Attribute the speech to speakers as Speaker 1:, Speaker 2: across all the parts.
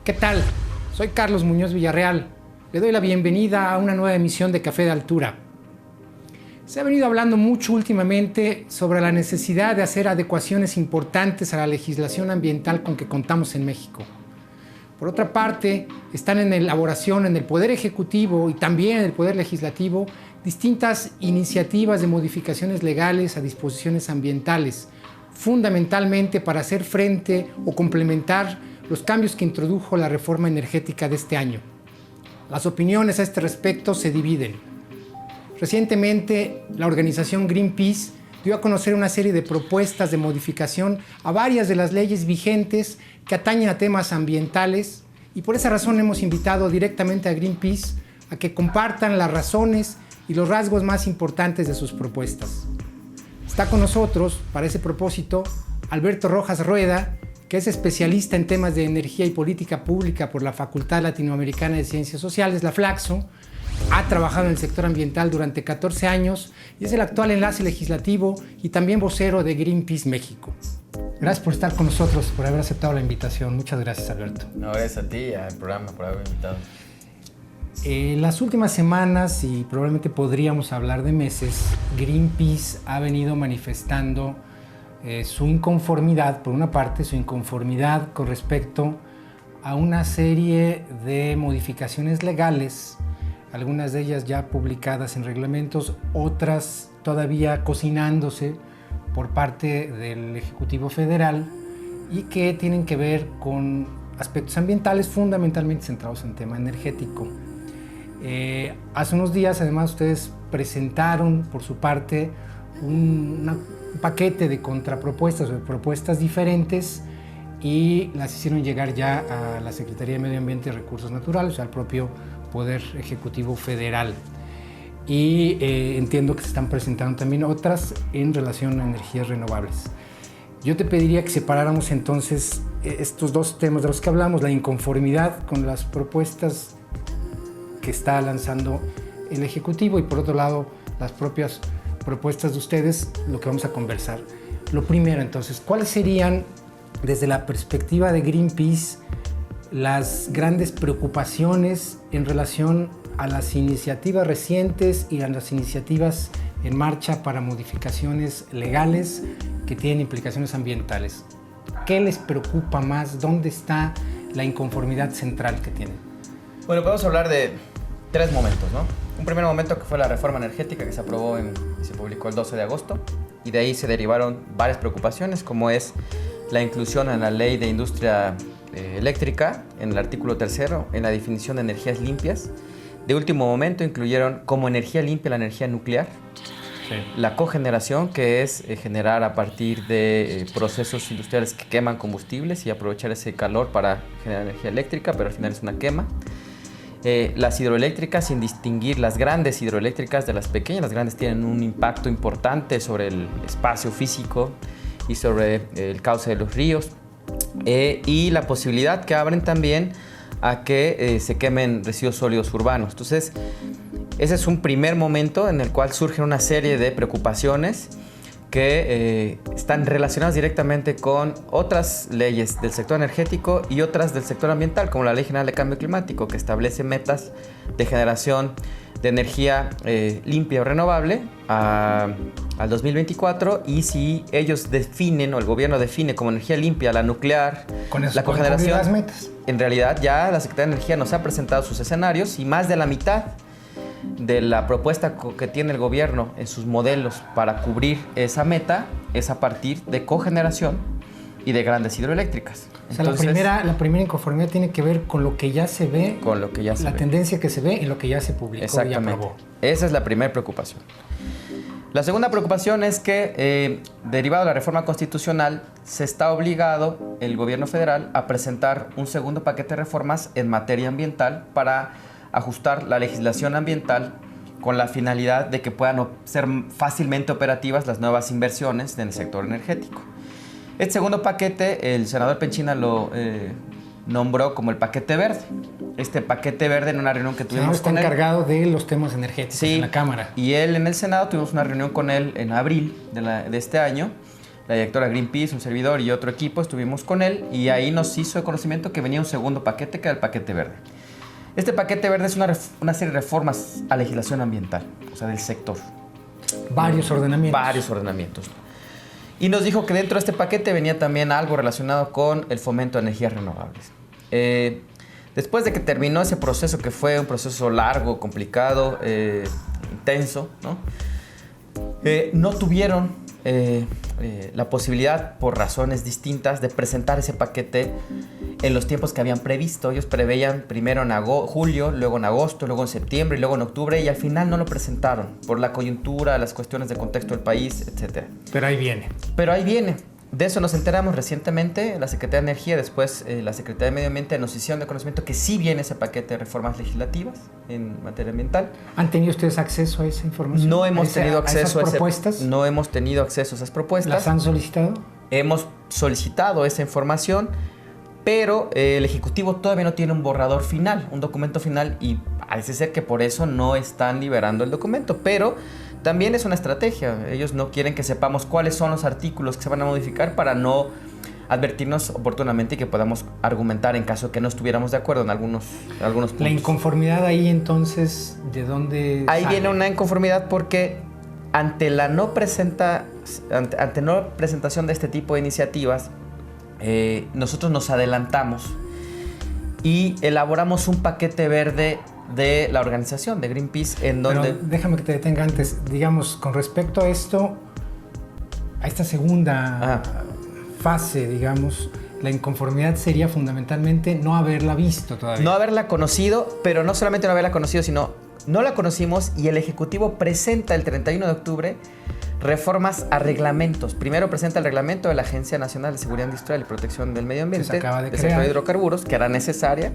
Speaker 1: ¿Qué tal? Soy Carlos Muñoz Villarreal. Le doy la bienvenida a una nueva emisión de Café de Altura. Se ha venido hablando mucho últimamente sobre la necesidad de hacer adecuaciones importantes a la legislación ambiental con que contamos en México. Por otra parte, están en elaboración en el Poder Ejecutivo y también en el Poder Legislativo distintas iniciativas de modificaciones legales a disposiciones ambientales, fundamentalmente para hacer frente o complementar los cambios que introdujo la reforma energética de este año. Las opiniones a este respecto se dividen. Recientemente, la organización Greenpeace dio a conocer una serie de propuestas de modificación a varias de las leyes vigentes que atañen a temas ambientales, y por esa razón hemos invitado directamente a Greenpeace a que compartan las razones y los rasgos más importantes de sus propuestas. Está con nosotros, para ese propósito, Alberto Rojas Rueda, que es especialista en temas de energía y política pública por la Facultad Latinoamericana de Ciencias Sociales, la Flaxo. Ha trabajado en el sector ambiental durante 14 años y es el actual enlace legislativo y también vocero de Greenpeace México. Gracias por estar con nosotros, por haber aceptado la invitación. Muchas gracias, Alberto.
Speaker 2: No, es a ti, al programa, por haberme invitado.
Speaker 1: En las últimas semanas, y probablemente podríamos hablar de meses, Greenpeace ha venido manifestando su inconformidad, por una parte, su inconformidad con respecto a una serie de modificaciones legales, algunas de ellas ya publicadas en reglamentos, otras todavía cocinándose por parte del Ejecutivo Federal y que tienen que ver con aspectos ambientales fundamentalmente centrados en tema energético. Hace unos días, además, ustedes presentaron por su parte un paquete de contrapropuestas o de propuestas diferentes y las hicieron llegar ya a la Secretaría de Medio Ambiente y Recursos Naturales, o sea, al propio Poder Ejecutivo Federal. Y entiendo que se están presentando también otras en relación a energías renovables. Yo te pediría que separáramos entonces estos dos temas de los que hablamos, la inconformidad con las propuestas que está lanzando el Ejecutivo y por otro lado las propias propuestas de ustedes, lo que vamos a conversar. Lo primero entonces, ¿cuáles serían desde la perspectiva de Greenpeace las grandes preocupaciones en relación a las iniciativas recientes y a las iniciativas en marcha para modificaciones legales que tienen implicaciones ambientales? ¿Qué les preocupa más? ¿Dónde está la inconformidad central que tienen?
Speaker 2: Bueno, podemos hablar de tres momentos, ¿no? Un primer momento que fue la reforma energética que se aprobó y se publicó el 12 de agosto y de ahí se derivaron varias preocupaciones, como es la inclusión en la ley de industria eléctrica, en el artículo 3, en la definición de energías limpias. De último momento incluyeron como energía limpia la energía nuclear, sí, la cogeneración, que es generar a partir de procesos industriales que queman combustibles y aprovechar ese calor para generar energía eléctrica, pero al final es una quema. Las hidroeléctricas, sin distinguir las grandes hidroeléctricas de las pequeñas. Las grandes tienen un impacto importante sobre el espacio físico y sobre el cauce de los ríos. Y la posibilidad que abren también a que se quemen residuos sólidos urbanos. Entonces, ese es un primer momento en el cual surgen una serie de preocupaciones que están relacionadas directamente con otras leyes del sector energético y otras del sector ambiental, como la Ley General de Cambio Climático, que establece metas de generación de energía limpia o renovable al 2024, y si ellos definen, o el gobierno define como energía limpia la nuclear,
Speaker 1: con eso,
Speaker 2: la cogeneración,
Speaker 1: las metas.
Speaker 2: En realidad ya la Secretaría de Energía nos ha presentado sus escenarios y más de la mitad de la propuesta que tiene el gobierno en sus modelos para cubrir esa meta es a partir de cogeneración y de grandes hidroeléctricas.
Speaker 1: O sea, entonces, la primera inconformidad tiene que ver con lo que ya se ve,
Speaker 2: con lo que ya se
Speaker 1: la
Speaker 2: ve,
Speaker 1: tendencia que se ve en lo que ya se publicó y aprobó.
Speaker 2: Esa es la primera preocupación. La segunda preocupación es que, derivado de la reforma constitucional, se está obligado el gobierno federal a presentar un segundo paquete de reformas en materia ambiental para ajustar la legislación ambiental con la finalidad de que puedan ser fácilmente operativas las nuevas inversiones en el sector energético. Este segundo paquete, el senador Penchina lo nombró como el paquete verde. Este paquete verde, en una reunión que tuvimos con él,
Speaker 1: está encargado de los temas energéticos, sí, en la Cámara.
Speaker 2: Y él en el Senado tuvimos una reunión con él en abril de este año, la directora de Greenpeace, un servidor y otro equipo, estuvimos con él y ahí nos hizo el conocimiento que venía un segundo paquete, que era el paquete verde. Este paquete verde es una serie de reformas a legislación ambiental, o sea, del sector.
Speaker 1: Varios ordenamientos.
Speaker 2: Varios ordenamientos. Y nos dijo que dentro de este paquete venía también algo relacionado con el fomento de energías renovables. Después de que terminó ese proceso, que fue un proceso largo, complicado, intenso, ¿no? No tuvieron la posibilidad, por razones distintas, de presentar ese paquete en los tiempos que habían previsto. Ellos preveían primero en julio, luego en agosto, luego en septiembre y luego en octubre, y al final no lo presentaron por la coyuntura, las cuestiones de contexto del país, etc.
Speaker 1: Pero ahí viene.
Speaker 2: Pero ahí viene. De eso nos enteramos recientemente. La Secretaría de Energía, después la Secretaría de Medio Ambiente, nos hicieron de conocimiento que sí viene ese paquete de reformas legislativas en materia ambiental.
Speaker 1: ¿Han tenido ustedes acceso a esa información?
Speaker 2: No hemos tenido acceso
Speaker 1: a esas propuestas.
Speaker 2: No hemos tenido acceso a esas propuestas.
Speaker 1: ¿Las han solicitado?
Speaker 2: Hemos solicitado esa información, pero el Ejecutivo todavía no tiene un borrador final, un documento final, y parece ser que por eso no están liberando el documento, pero también es una estrategia. Ellos no quieren que sepamos cuáles son los artículos que se van a modificar para no advertirnos oportunamente y que podamos argumentar en caso de que no estuviéramos de acuerdo en algunos puntos.
Speaker 1: La inconformidad ahí, entonces, ¿de dónde
Speaker 2: Ahí
Speaker 1: sale?
Speaker 2: viene una inconformidad porque ante no presentación de este tipo de iniciativas, nosotros nos adelantamos y elaboramos un paquete verde de la organización de Greenpeace, en donde...
Speaker 1: Pero déjame que te detenga antes. Digamos, con respecto a esto, a esta segunda fase, digamos, la inconformidad sería fundamentalmente no haberla visto todavía.
Speaker 2: No haberla conocido, pero no solamente no haberla conocido, sino no la conocimos y el Ejecutivo presenta el 31 de octubre reformas a reglamentos. Primero presenta el reglamento de la Agencia Nacional de Seguridad Industrial y Protección del Medio Ambiente,
Speaker 1: que se acaba de
Speaker 2: sector
Speaker 1: crear,
Speaker 2: de hidrocarburos, que era necesaria,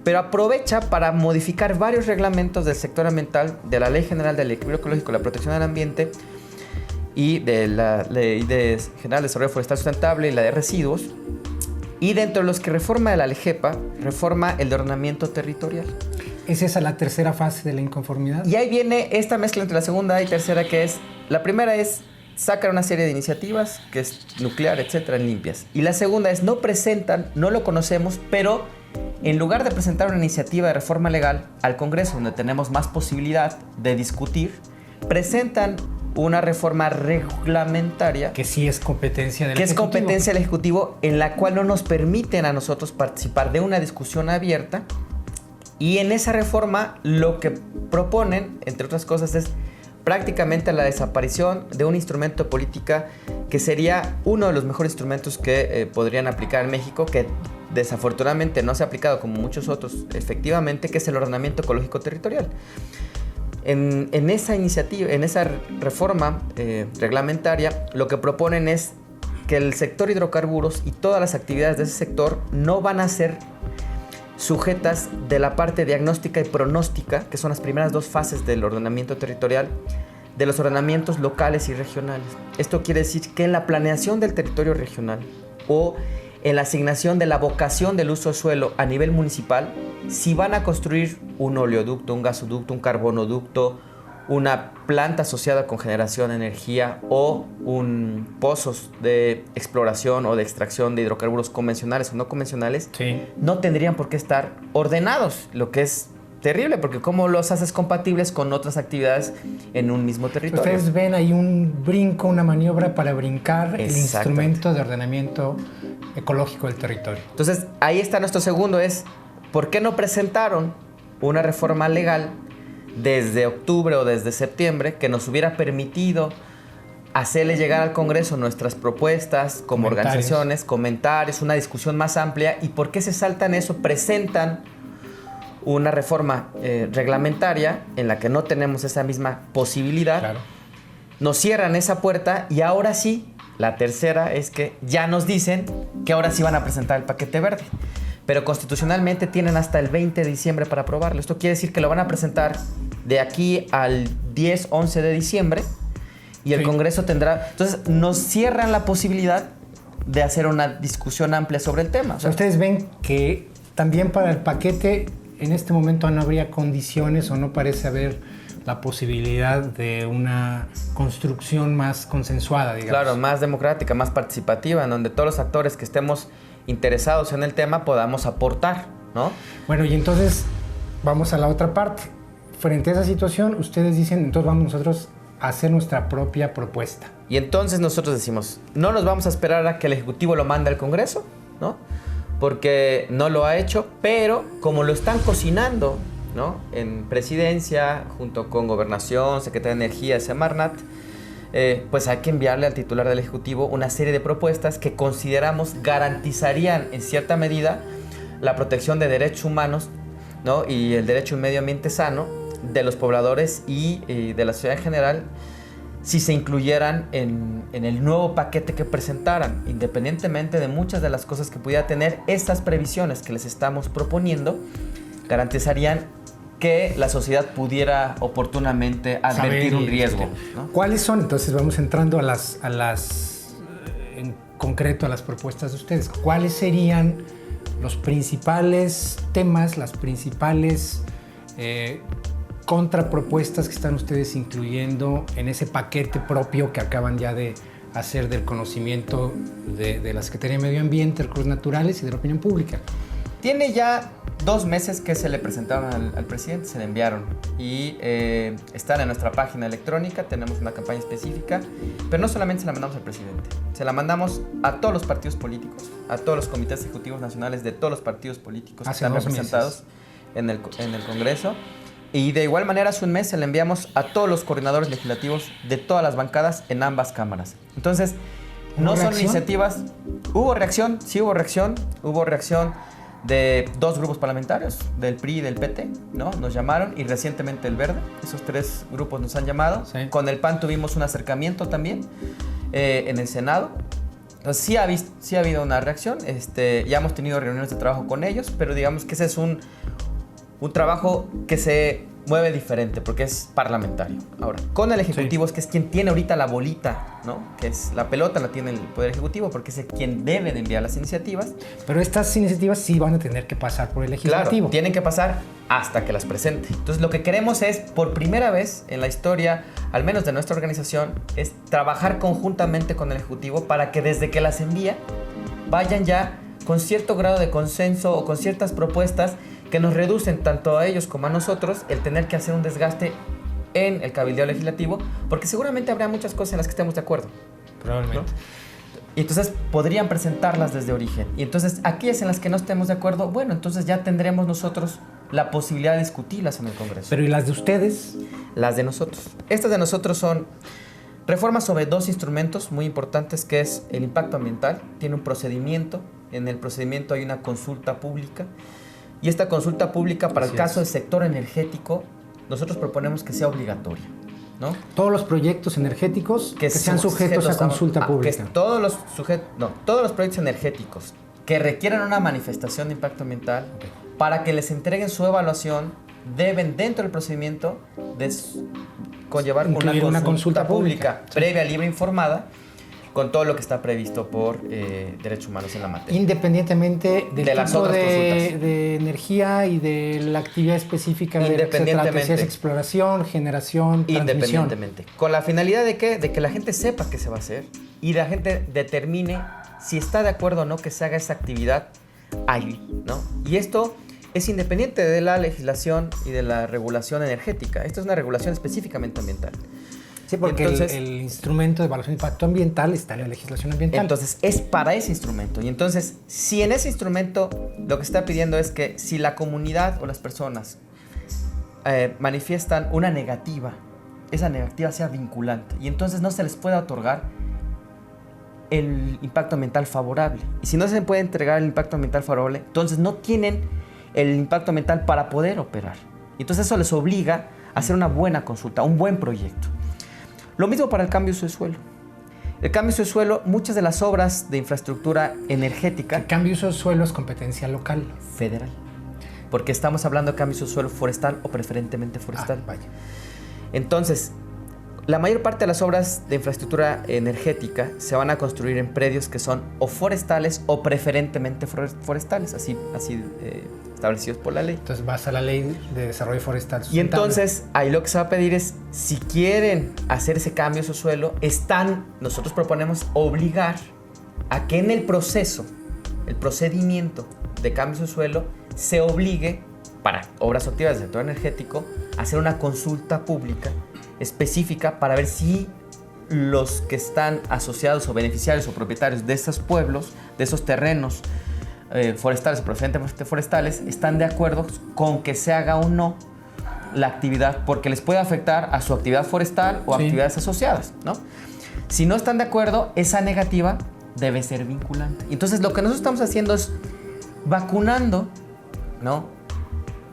Speaker 2: pero aprovecha para modificar varios reglamentos del sector ambiental, de la Ley General del Equilibrio Ecológico y la Protección del Ambiente y de la Ley General de Desarrollo Forestal Sustentable y la de Residuos, y dentro de los que reforma de la LGEPA, reforma el de ordenamiento territorial.
Speaker 1: ¿Es esa la tercera fase de la inconformidad?
Speaker 2: Y ahí viene esta mezcla entre la segunda y tercera, que es, la primera es sacar una serie de iniciativas, que es nuclear, etcétera, limpias. Y la segunda es, no presentan, no lo conocemos, pero en lugar de presentar una iniciativa de reforma legal al Congreso, donde tenemos más posibilidad de discutir, presentan una reforma reglamentaria.
Speaker 1: Que sí es competencia del Ejecutivo.
Speaker 2: Que es competencia del Ejecutivo, en la cual no nos permiten a nosotros participar de una discusión abierta. Y en esa reforma lo que proponen, entre otras cosas, es prácticamente la desaparición de un instrumento de política que sería uno de los mejores instrumentos que podrían aplicar en México, que desafortunadamente no se ha aplicado como muchos otros efectivamente, que es el ordenamiento ecológico territorial. En esa iniciativa, en esa reforma reglamentaria, lo que proponen es que el sector hidrocarburos y todas las actividades de ese sector no van a ser sujetas de la parte diagnóstica y pronóstica, que son las primeras dos fases del ordenamiento territorial, de los ordenamientos locales y regionales. Esto quiere decir que en la planeación del territorio regional o en la asignación de la vocación del uso de suelo a nivel municipal, si van a construir un oleoducto, un gasoducto, un carbonoducto, una planta asociada con generación de energía o pozos de exploración o de extracción de hidrocarburos convencionales o no convencionales,
Speaker 1: sí,
Speaker 2: no tendrían por qué estar ordenados, lo que es terrible, porque ¿cómo los haces compatibles con otras actividades en un mismo territorio?
Speaker 1: Ustedes ven ahí un brinco, una maniobra para brincar el instrumento de ordenamiento ecológico del territorio.
Speaker 2: Entonces, ahí está nuestro segundo, es ¿por qué no presentaron una reforma legal desde octubre o desde septiembre que nos hubiera permitido hacerle llegar al Congreso nuestras propuestas como organizaciones, comentarios, una discusión más amplia? ¿Y por qué se saltan eso? Presentan una reforma reglamentaria en la que no tenemos esa misma posibilidad.
Speaker 1: Claro.
Speaker 2: Nos cierran esa puerta y ahora sí, la tercera es que ya nos dicen que ahora sí van a presentar el paquete verde. Pero constitucionalmente tienen hasta el 20 de diciembre para aprobarlo. Esto quiere decir que lo van a presentar de aquí al 10, 11 de diciembre y el Congreso tendrá... Entonces nos cierran la posibilidad de hacer una discusión amplia sobre el tema.
Speaker 1: O sea, ustedes ven que también para el paquete en este momento no habría condiciones o no parece haber la posibilidad de una construcción más consensuada, digamos.
Speaker 2: Claro, más democrática, más participativa, en donde todos los actores que estemos interesados en el tema podamos aportar, ¿no?
Speaker 1: Bueno, y entonces vamos a la otra parte. Frente a esa situación, ustedes dicen, entonces vamos nosotros a hacer nuestra propia propuesta.
Speaker 2: Y entonces nosotros decimos, no nos vamos a esperar a que el Ejecutivo lo mande al Congreso, ¿no? Porque no lo ha hecho, pero como lo están cocinando, ¿no? En Presidencia, junto con Gobernación, Secretaría de Energía, Semarnat, pues hay que enviarle al titular del Ejecutivo una serie de propuestas que consideramos garantizarían en cierta medida la protección de derechos humanos, ¿no? Y el derecho a un medio ambiente sano de los pobladores y de la sociedad en general, si se incluyeran en el nuevo paquete que presentaran, independientemente de muchas de las cosas que pudiera tener. Estas previsiones que les estamos proponiendo garantizarían que la sociedad pudiera oportunamente advertir un riesgo, ¿no?
Speaker 1: ¿Cuáles son? Entonces vamos entrando en concreto a las propuestas de ustedes. ¿Cuáles serían los principales temas, las principales contrapropuestas que están ustedes incluyendo en ese paquete propio que acaban ya de hacer del conocimiento de la Secretaría de Medio Ambiente, Recursos Naturales y de la opinión pública?
Speaker 2: Tiene ya 2 meses que se le presentaron al presidente, se le enviaron y están en nuestra página electrónica, tenemos una campaña específica, pero no solamente se la mandamos al presidente, se la mandamos a todos los partidos políticos, a todos los comités ejecutivos nacionales de todos los partidos políticos que están representados en el Congreso. Y de igual manera, hace un mes se le enviamos a todos los coordinadores legislativos de todas las bancadas en ambas cámaras. Entonces, no son iniciativas... Hubo reacción, sí hubo reacción. Hubo reacción de 2 grupos parlamentarios, del PRI y del PT, ¿no? Nos llamaron, y recientemente el Verde. Esos 3 grupos nos han llamado. Sí. Con el PAN tuvimos un acercamiento también en el Senado. Entonces, sí ha habido una reacción. Ya hemos tenido reuniones de trabajo con ellos, pero digamos que ese es un trabajo que se mueve diferente porque es parlamentario. Ahora, con el Ejecutivo, sí, que es quien tiene ahorita la bolita, ¿no? Que es la pelota la tiene el Poder Ejecutivo porque es quien debe de enviar las iniciativas.
Speaker 1: Pero estas iniciativas sí van a tener que pasar por el Legislativo.
Speaker 2: Claro, tienen que pasar hasta que las presente. Entonces, lo que queremos es, por primera vez en la historia, al menos de nuestra organización, es trabajar conjuntamente con el Ejecutivo para que desde que las envía vayan ya con cierto grado de consenso o con ciertas propuestas que nos reducen tanto a ellos como a nosotros el tener que hacer un desgaste en el cabildeo legislativo, porque seguramente habrá muchas cosas en las que estemos de acuerdo.
Speaker 1: Probablemente.
Speaker 2: ¿No? Y entonces podrían presentarlas desde origen. Y entonces aquellas en las que no estemos de acuerdo, bueno, entonces ya tendremos nosotros la posibilidad de discutirlas en el Congreso.
Speaker 1: ¿Pero y las de ustedes?
Speaker 2: Las de nosotros. Estas de nosotros son reformas sobre 2 instrumentos muy importantes, que es el impacto ambiental. Tiene un procedimiento. En el procedimiento hay una consulta pública. Y esta consulta pública, para el caso del sector energético, nosotros proponemos que sea obligatoria, ¿no?
Speaker 1: Todos los proyectos energéticos que sean sujetos a consulta pública.
Speaker 2: Todos los proyectos energéticos que requieran una manifestación de impacto ambiental, para que les entreguen su evaluación, deben, dentro del procedimiento, conllevar una consulta pública previa, libre, informada, con todo lo que está previsto por derechos humanos en la materia.
Speaker 1: Independientemente del
Speaker 2: de
Speaker 1: tipo de energía y de la actividad específica de que se trata, si es exploración, generación, transmisión.
Speaker 2: Independientemente. ¿Con la finalidad de qué? De que la gente sepa qué se va a hacer y la gente determine si está de acuerdo o no que se haga esa actividad ahí, ¿no? Y esto es independiente de la legislación y de la regulación energética. Esto es una regulación específicamente ambiental.
Speaker 1: Sí, porque entonces, el instrumento de evaluación de impacto ambiental está en la legislación ambiental.
Speaker 2: Entonces, es para ese instrumento. Y entonces, si en ese instrumento lo que está pidiendo es que si la comunidad o las personas manifiestan una negativa, esa negativa sea vinculante. Y entonces no se les puede otorgar el impacto ambiental favorable. Y si no se les puede entregar el impacto ambiental favorable, entonces no tienen el impacto ambiental para poder operar. Y entonces eso les obliga a hacer una buena consulta, un buen proyecto. Lo mismo para el cambio de uso de suelo. El cambio de uso de suelo, muchas de las obras de infraestructura energética...
Speaker 1: El cambio de uso de suelo es competencia local.
Speaker 2: Federal. Porque estamos hablando de cambio de uso de suelo forestal o preferentemente forestal.
Speaker 1: Vaya.
Speaker 2: Entonces, la mayor parte de las obras de infraestructura energética se van a construir en predios que son o forestales o preferentemente forestales, así establecidos por la ley.
Speaker 1: Entonces vas a la ley de desarrollo forestal
Speaker 2: sustentable. Y entonces ahí lo que se va a pedir es, si quieren hacer ese cambio a su suelo, nosotros proponemos obligar a que en el procedimiento de cambio a su suelo, se obligue para obras activas del sector energético a hacer una consulta pública específica para ver si los que están asociados o beneficiarios o propietarios de esos pueblos, de esos terrenos forestales o preferentemente forestales, están de acuerdo con que se haga o no la actividad, porque les puede afectar a su actividad forestal o actividades asociadas, ¿no? Si no están de acuerdo, esa negativa debe ser vinculante. Entonces, lo que nosotros estamos haciendo es vacunando, ¿no?,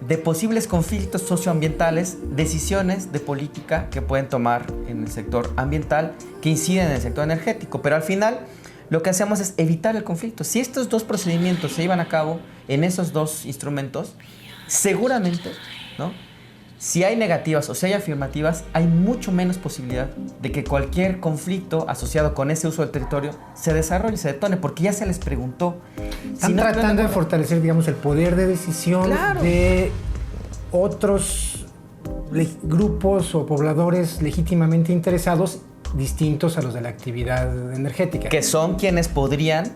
Speaker 2: de posibles conflictos socioambientales, decisiones de política que pueden tomar en el sector ambiental que inciden en el sector energético. Pero al final, lo que hacemos es evitar el conflicto. Si estos dos procedimientos se llevan a cabo en esos dos instrumentos, seguramente, ¿no?, si hay negativas o si hay afirmativas, hay mucho menos posibilidad de que cualquier conflicto asociado con ese uso del territorio se desarrolle, se detone, porque ya se les preguntó.
Speaker 1: Están tratando de fortalecer, digamos, el poder de decisión de otros grupos o pobladores legítimamente interesados distintos a los de la actividad energética.
Speaker 2: Que son quienes podrían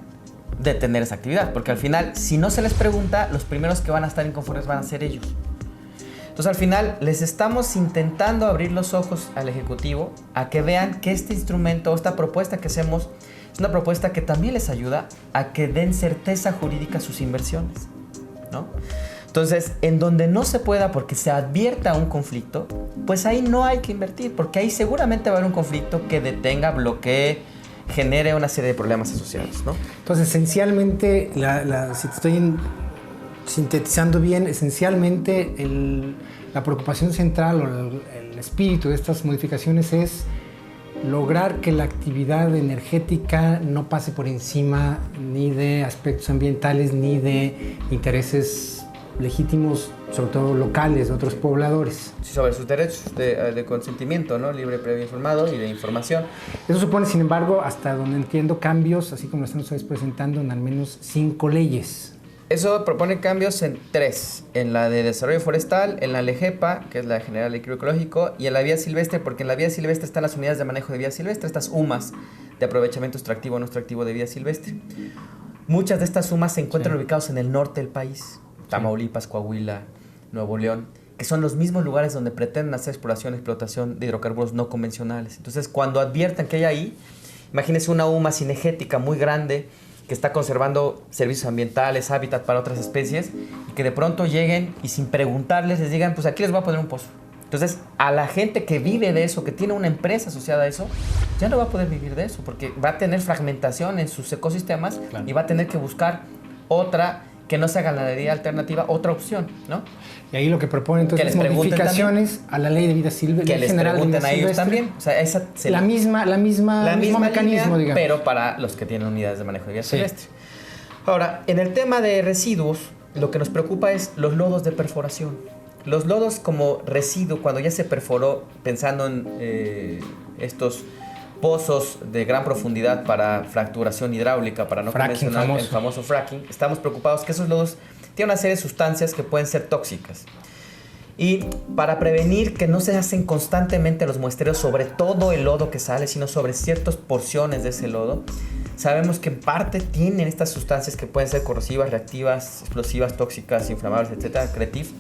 Speaker 2: detener esa actividad, porque al final, si no se les pregunta, los primeros que van a estar inconformes van a ser ellos. Entonces, al final, les estamos intentando abrir los ojos al Ejecutivo a que vean que este instrumento, esta propuesta que hacemos, es una propuesta que también les ayuda a que den certeza jurídica a sus inversiones, ¿no? Entonces, en donde no se pueda porque se advierta un conflicto, pues ahí no hay que invertir, porque ahí seguramente va a haber un conflicto que detenga, bloquee, genere una serie de problemas asociados, ¿no?
Speaker 1: Entonces, esencialmente, si te estoy sintetizando bien, esencialmente la preocupación central o el espíritu de estas modificaciones es lograr que la actividad energética no pase por encima ni de aspectos ambientales ni de intereses legítimos, sobre todo locales, de otros pobladores.
Speaker 2: Sí, sobre sus derechos de consentimiento, ¿no?, libre, previo, informado y de información.
Speaker 1: Eso supone, sin embargo, hasta donde entiendo, cambios, así como lo están ustedes presentando, en al menos 5 leyes.
Speaker 2: Eso propone cambios en 3, en la de desarrollo forestal, en la LEGEPA, que es la General de Equilibrio Ecológico, y en la vía silvestre, porque en la vía silvestre están las unidades de manejo de vía silvestre, estas UMAS de aprovechamiento extractivo o no extractivo de vía silvestre. Muchas de estas UMAS se encuentran ubicadas en el norte del país, Tamaulipas, Coahuila, Nuevo León, que son los mismos lugares donde pretenden hacer exploración y explotación de hidrocarburos no convencionales. Entonces, cuando adviertan que hay ahí, imagínense una UMA cinegética muy grande, que está conservando servicios ambientales, hábitat para otras especies, y que de pronto lleguen y sin preguntarles les digan, pues aquí les voy a poner un pozo. Entonces, a la gente que vive de eso, que tiene una empresa asociada a eso, ya no va a poder vivir de eso, porque va a tener fragmentación en sus ecosistemas y va a tener que buscar otra que no sea ganadería alternativa, otra opción, ¿no?
Speaker 1: Y ahí lo que propone entonces es modificaciones a la ley de vida silvestre.
Speaker 2: Que les pregunten a ellos también. O sea, esa
Speaker 1: el mismo mecanismo, digamos.
Speaker 2: Pero para los que tienen unidades de manejo de vida silvestre. Ahora, en el tema de residuos, lo que nos preocupa es los lodos de perforación. Los lodos como residuo, cuando ya se perforó, pensando en estos pozos de gran profundidad para fracturación hidráulica, para no convencional, el famoso fracking, estamos preocupados que esos lodos tienen una serie de sustancias que pueden ser tóxicas. Y para prevenir que no se hacen constantemente los muestreos sobre todo el lodo que sale, sino sobre ciertas porciones de ese lodo, sabemos que en parte tienen estas sustancias que pueden ser corrosivas, reactivas, explosivas, tóxicas, inflamables, etcétera, CRETIF.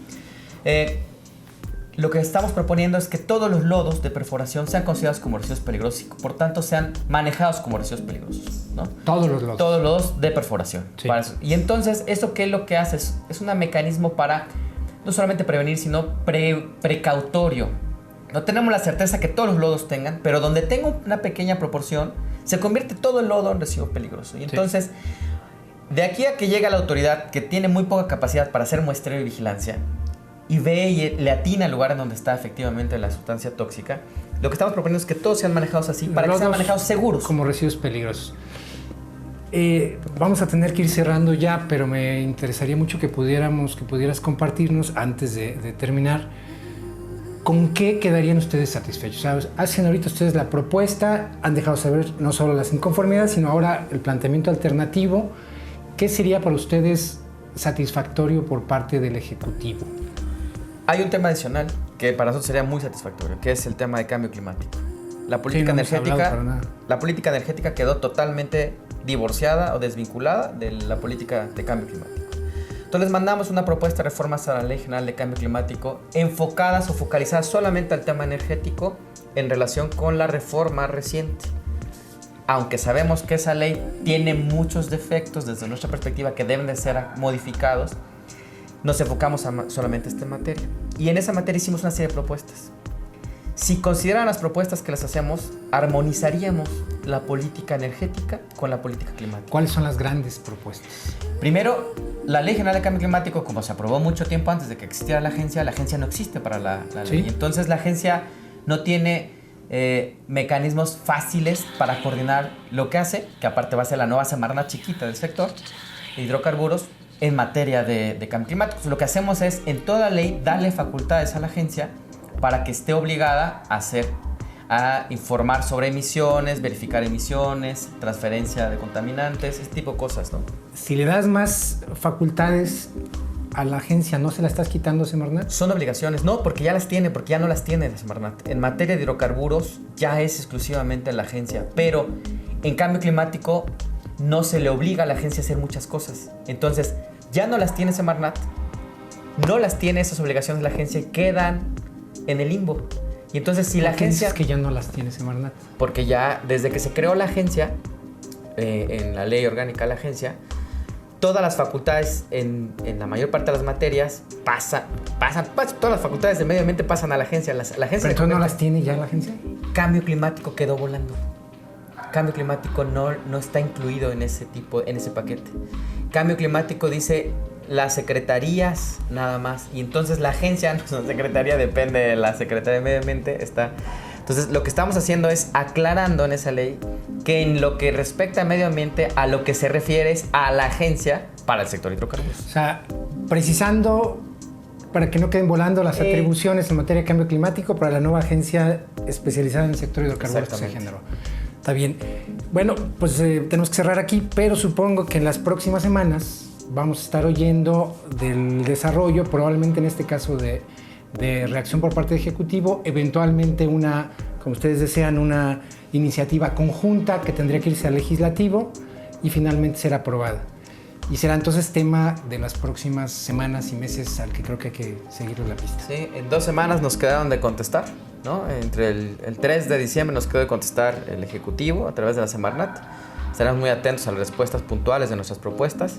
Speaker 2: Lo que estamos proponiendo es que todos los lodos de perforación sean considerados como residuos peligrosos y por tanto sean manejados como residuos peligrosos, ¿no? Todos los lodos de perforación. Sí. Y entonces, ¿eso qué es lo que hace? Es un mecanismo para no solamente prevenir, sino precautorio. No tenemos la certeza que todos los lodos tengan, pero donde tenga una pequeña proporción, se convierte todo el lodo en residuo peligroso. Y entonces, de aquí a que llega la autoridad, que tiene muy poca capacidad para hacer muestreo y vigilancia, y ve y le atina al lugar en donde está efectivamente la sustancia tóxica, lo que estamos proponiendo es que todos sean manejados así, para que sean manejados seguros.
Speaker 1: Como residuos peligrosos. Vamos a tener que ir cerrando ya, pero me interesaría mucho que pudieras compartirnos, antes de terminar, ¿con qué quedarían ustedes satisfechos? O sea, hacen ahorita ustedes la propuesta, han dejado saber no solo las inconformidades, sino ahora el planteamiento alternativo. ¿Qué sería para ustedes satisfactorio por parte del Ejecutivo?
Speaker 2: Hay un tema adicional que para nosotros sería muy satisfactorio, que es el tema de cambio climático. La política energética quedó totalmente divorciada o desvinculada de la política de cambio climático. Entonces mandamos una propuesta de reformas a la Ley General de Cambio Climático enfocadas o focalizadas solamente al tema energético en relación con la reforma reciente. Aunque sabemos que esa ley tiene muchos defectos desde nuestra perspectiva que deben de ser modificados, nos enfocamos solamente a esta materia. Y en esa materia hicimos una serie de propuestas. Si consideran las propuestas que las hacemos, armonizaríamos la política energética con la política climática.
Speaker 1: ¿Cuáles son las grandes propuestas?
Speaker 2: Primero, la Ley General de Cambio Climático, como se aprobó mucho tiempo antes de que existiera la agencia no existe para la ley.
Speaker 1: ¿Sí?
Speaker 2: Entonces la agencia no tiene mecanismos fáciles para coordinar lo que hace, que aparte va a ser la nueva Semarnat chiquita del sector de hidrocarburos en materia de cambio climático. Entonces, lo que hacemos es, en toda ley, darle facultades a la agencia para que esté obligada a informar sobre emisiones, verificar emisiones, transferencia de contaminantes, ese tipo de cosas, ¿no?
Speaker 1: Si le das más facultades a la agencia, ¿no se la estás quitando, Semarnat?
Speaker 2: Son obligaciones, no, porque ya no las tiene la Semarnat. En materia de hidrocarburos ya es exclusivamente la agencia, pero en cambio climático no se le obliga a la agencia a hacer muchas cosas. Entonces, ya no las tiene Semarnat, no las tiene esas obligaciones la agencia y quedan en el limbo. Y entonces si la agencia...
Speaker 1: ¿Por qué dices que ya no las tiene Semarnat?
Speaker 2: Porque ya desde que se creó la agencia, en la ley orgánica de la agencia, todas las facultades en la mayor parte de las materias pasan todas las facultades de medio ambiente pasan a la agencia. La agencia
Speaker 1: ¿Pero entonces no las tiene ya la agencia?
Speaker 2: Cambio climático quedó volando. Cambio climático no está incluido en ese paquete. Cambio climático dice las secretarías nada más. Y entonces la agencia, nuestra secretaría depende de la Secretaría de Medio Ambiente. Entonces lo que estamos haciendo es aclarando en esa ley que en lo que respecta a medio ambiente, a lo que se refiere es a la agencia para el sector hidrocarburos.
Speaker 1: O sea, precisando para que no queden volando las atribuciones en materia de cambio climático para la nueva agencia especializada en el sector hidrocarburos que se generó. Está bien. Bueno, pues tenemos que cerrar aquí, pero supongo que en las próximas semanas vamos a estar oyendo del desarrollo, probablemente en este caso de reacción por parte del Ejecutivo, eventualmente como ustedes desean, una iniciativa conjunta que tendría que irse al Legislativo y finalmente ser aprobada. Y será entonces tema de las próximas semanas y meses al que creo que hay que seguirle la pista.
Speaker 2: Sí, en 2 semanas nos quedaron de contestar, ¿no? Entre el 3 de diciembre nos quedó de contestar el Ejecutivo a través de la Semarnat. Estaremos muy atentos a las respuestas puntuales de nuestras propuestas.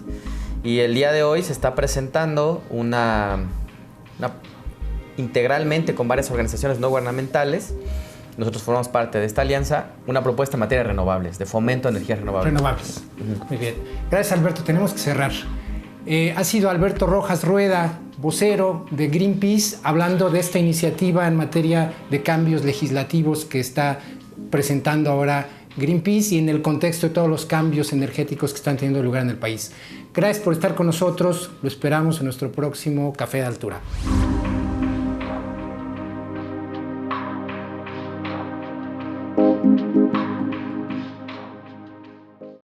Speaker 2: Y el día de hoy se está presentando integralmente con varias organizaciones no gubernamentales. Nosotros formamos parte de esta alianza, una propuesta en materia de renovables, de fomento de energías renovables.
Speaker 1: Muy bien. Gracias, Alberto. Tenemos que cerrar. Ha sido Alberto Rojas Rueda, vocero de Greenpeace, hablando de esta iniciativa en materia de cambios legislativos que está presentando ahora Greenpeace y en el contexto de todos los cambios energéticos que están teniendo lugar en el país. Gracias por estar con nosotros. Lo esperamos en nuestro próximo Café de Altura.